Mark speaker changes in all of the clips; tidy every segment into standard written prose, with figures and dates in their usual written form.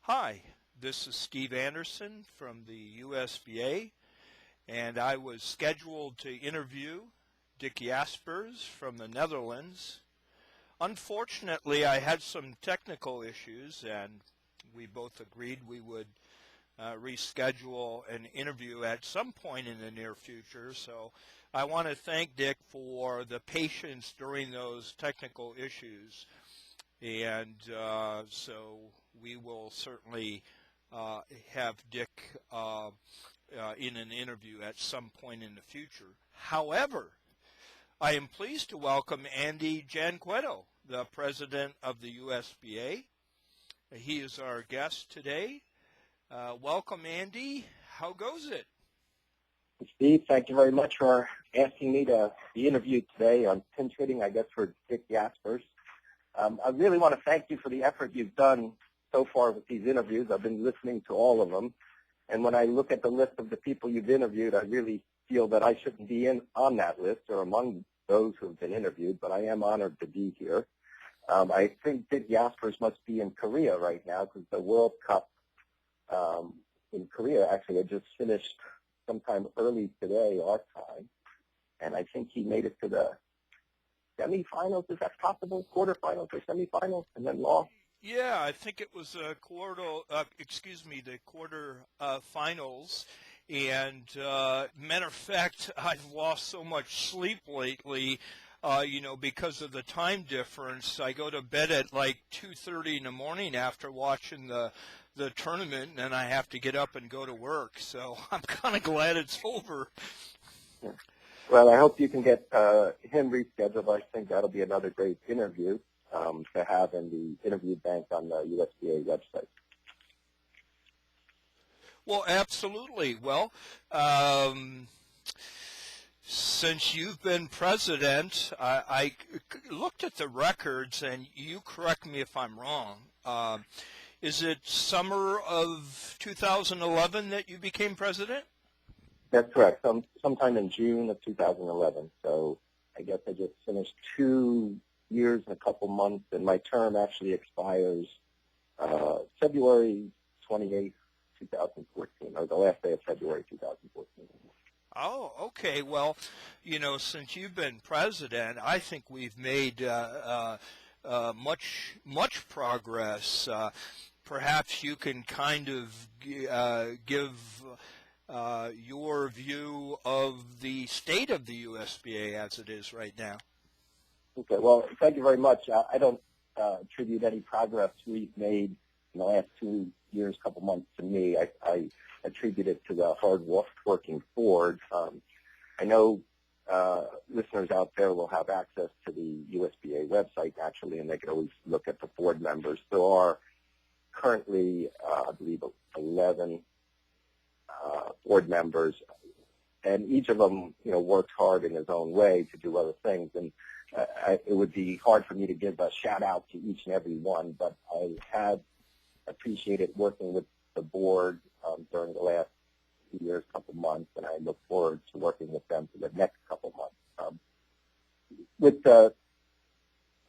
Speaker 1: Hi, this is Steve Andersen from the USBA, and I was scheduled to interview Dick Jaspers from the Netherlands. Unfortunately, I had some technical issues, and we both agreed we would reschedule an interview at some point in the near future. So I want to thank Dick for the patience during those technical issues. And so we will certainly have Dick in an interview at some point in the future. However, I am pleased to welcome Andy Janquitto, the president of the USBA. He is our guest today. Welcome, Andy. How goes it?
Speaker 2: Steve, thank you very much for asking me to be interviewed today on pinch hitting, I guess, for Dick Jaspers. I really want to thank you for the effort you've done so far with these interviews. I've been listening to all of them. And when I look at the list of the people you've interviewed, I really feel that I shouldn't be on that list or among those who have been interviewed, but I am honored to be here. I think Dick Jaspers must be in Korea right now because the World Cup in Korea actually had just finished sometime early today, our time. And I think he made it to the semifinals. Is that possible? Quarterfinals or semifinals, and then lost?
Speaker 1: Yeah, I think it was the quarter finals. And matter of fact, I've lost so much sleep lately, because of the time difference. I go to bed at like 2:30 in the morning after watching the tournament, and then I have to get up and go to work. So I'm kind of glad it's over.
Speaker 2: Yeah. Well, I hope you can get him rescheduled. I think that'll be another great interview to have in the interview bank on the USBA website.
Speaker 1: Well, absolutely. Well, since you've been president, I looked at the records, and you correct me if I'm wrong. Is it summer of 2011 that you became president?
Speaker 2: That's correct. Sometime in June of 2011. So I guess I just finished 2 years and a couple months, and my term actually expires February 28th, 2014, or the last day of February 2014.
Speaker 1: Oh, okay. Well, since you've been president, I think we've made much progress. Perhaps you can kind of give your view of the state of the USBA as it is right now.
Speaker 2: Okay, well, thank you very much. I don't attribute any progress we've made in the last 2 years, couple months to me. I attribute it to the hard-working board. I know listeners out there will have access to the USBA website, actually, and they can always look at the board members. There are currently, I believe, 11 board members, and each of them, works hard in his own way to do other things. And it would be hard for me to give a shout-out to each and every one, but I have appreciated working with the board during the last 2 years, couple months, and I look forward to working with them for the next couple months. With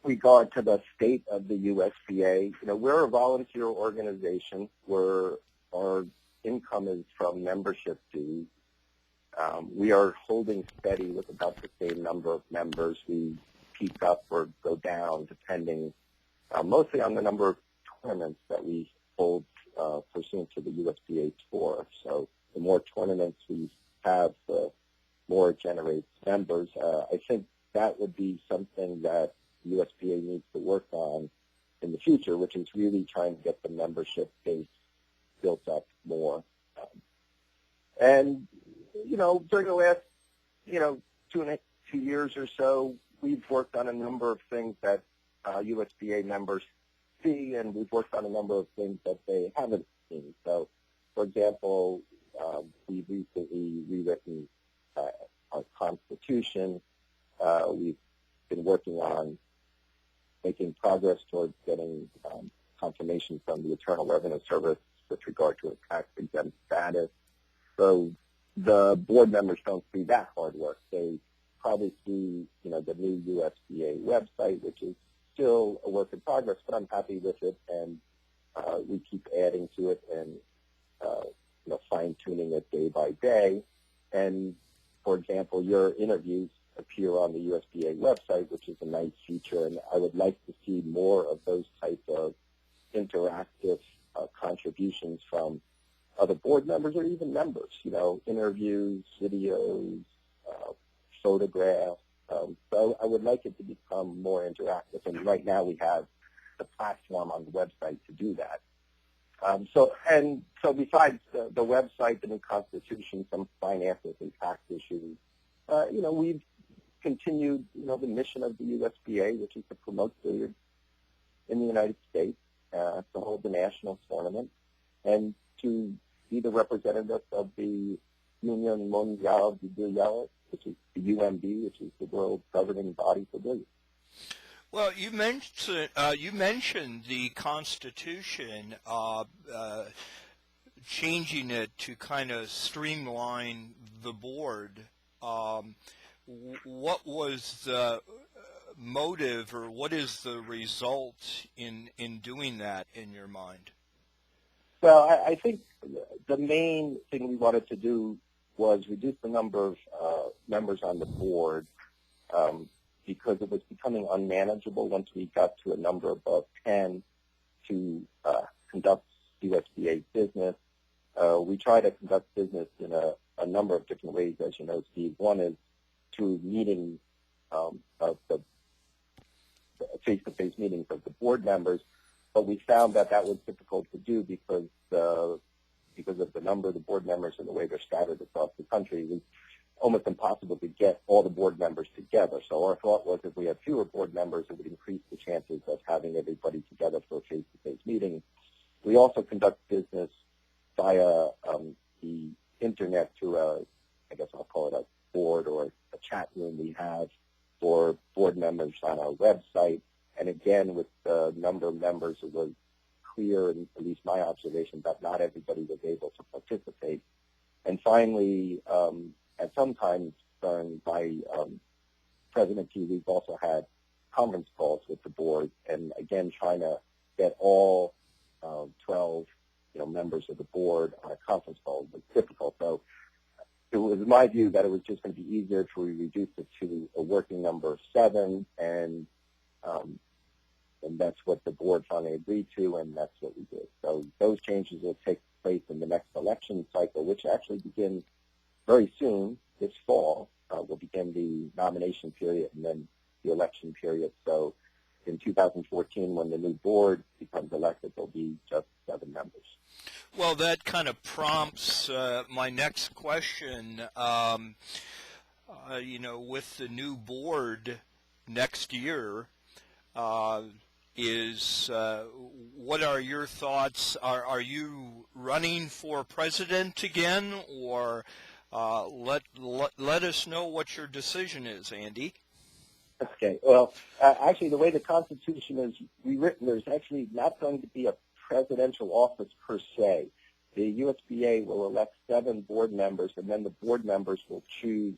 Speaker 2: regard to the state of the USBA, we're a volunteer organization where our income is from membership dues. We are holding steady with about the same number of members. We peak up or go down depending mostly on the number of tournaments that we hold pursuant to the USBA tour. So the more tournaments we have, the more it generates members. I think that would be something that the USBA needs to work on in the future, which is really trying to get the membership base built up more. And during the last, 2 years or so, we've worked on a number of things that USBA members see, and we've worked on a number of things that they haven't seen. So, for example, we've recently rewritten our Constitution. We've been working on making progress towards getting confirmation from the Internal Revenue Service with regard to a tax-exempt status. So the board members don't see that hard work. They probably see, the new USBA website, which is still a work in progress, but I'm happy with it, and we keep adding to it and fine-tuning it day by day. And, for example, your interviews appear on the USBA website, which is a nice feature, and I would like to see more of those types of interactive contributions from other board members or even members, interviews, videos, photographs. So I would like it to become more interactive, and right now we have the platform on the website to do that. So besides the website, the new Constitution, some finances and tax issues, we've continued, the mission of the USBA, which is to promote billiards in the United States, to hold the national tournament, and to be the representative of the Union Mondiale de Billiards, which is the UMB, which is the world governing body for billiards.
Speaker 1: Well, you mentioned the Constitution, changing it to kind of streamline the board. What was the motive, or what is the result in doing that in your mind?
Speaker 2: Well, I think the main thing we wanted to do was reduce the number of members on the board, because it was becoming unmanageable once we got to a number above 10 to conduct USBA business. We try to conduct business in a number of different ways, as you know, Steve. One is through meetings of the face-to-face meetings of the board members, but we found that was difficult to do because of the number of the board members and the way they're scattered across the country. It was almost impossible to get all the board members together. So our thought was if we had fewer board members, it would increase the chances of having everybody together for a face-to-face meeting. We also conduct business via the Internet through I guess I'll call it a board or a chat room we have for board members on our website. And again, with the number of members, it was clear, and at least my observation, that not everybody was able to participate. And finally, at some times during my presidency, we've also had conference calls with the board, and again, trying to get all 12 members of the board on a conference call was difficult. So it was my view that it was just going to be easier to reduce it to a working number of 7, and that's what the board finally agreed to, and that's what we did. So those changes will take place in the next election cycle, which actually begins very soon, this fall. Will begin the nomination period and then the election period. So in 2014, when the new board becomes elected, there'll be just 7 members.
Speaker 1: Well, that kind of prompts my next question. With the new board next year, what are your thoughts? Are you running for president again, or let us know what your decision is, Andy?
Speaker 2: Okay. Well, actually, the way the Constitution is rewritten, there's actually not going to be a presidential office per se. The USBA will elect 7 board members, and then the board members will choose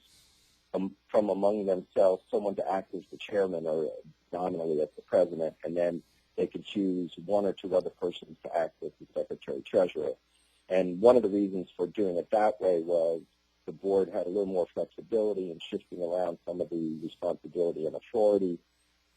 Speaker 2: from among themselves someone to act as the chairman or nominally as the president, and then they can choose 1 or 2 other persons to act as the secretary-treasurer. And one of the reasons for doing it that way was the board had a little more flexibility in shifting around some of the responsibility and authority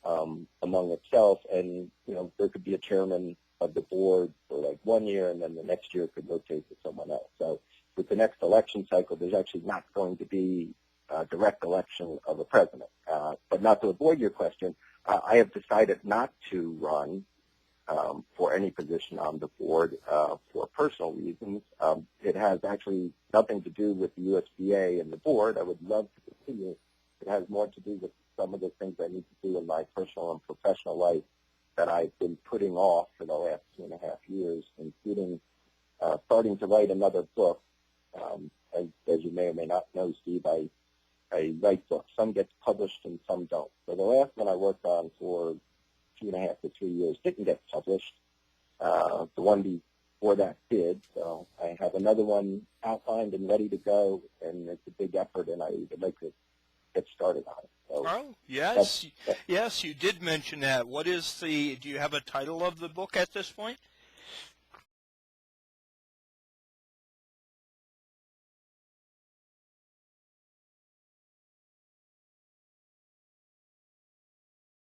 Speaker 2: among itself. And, there could be a chairman of the board for like 1 year, and then the next year could rotate to someone else. So with the next election cycle, there's actually not going to be a direct election of a president. But not to avoid your question, I have decided not to run for any position on the board for personal reasons. It has actually nothing to do with the USBA and the board. I would love to continue. It has more to do with some of the things I need to do in my personal and professional life that I've been putting off for the last 2.5 years, including starting to write another book. As you may or may not know, Steve, I write books. Some get published and some don't. So the last one I worked on for 2.5 to 3 years didn't get published. The one before that did. So I have another one outlined and ready to go, and it's a big effort, and I would like to get started on it. So
Speaker 1: yes, you did mention that. Do you have a title of the book at this point?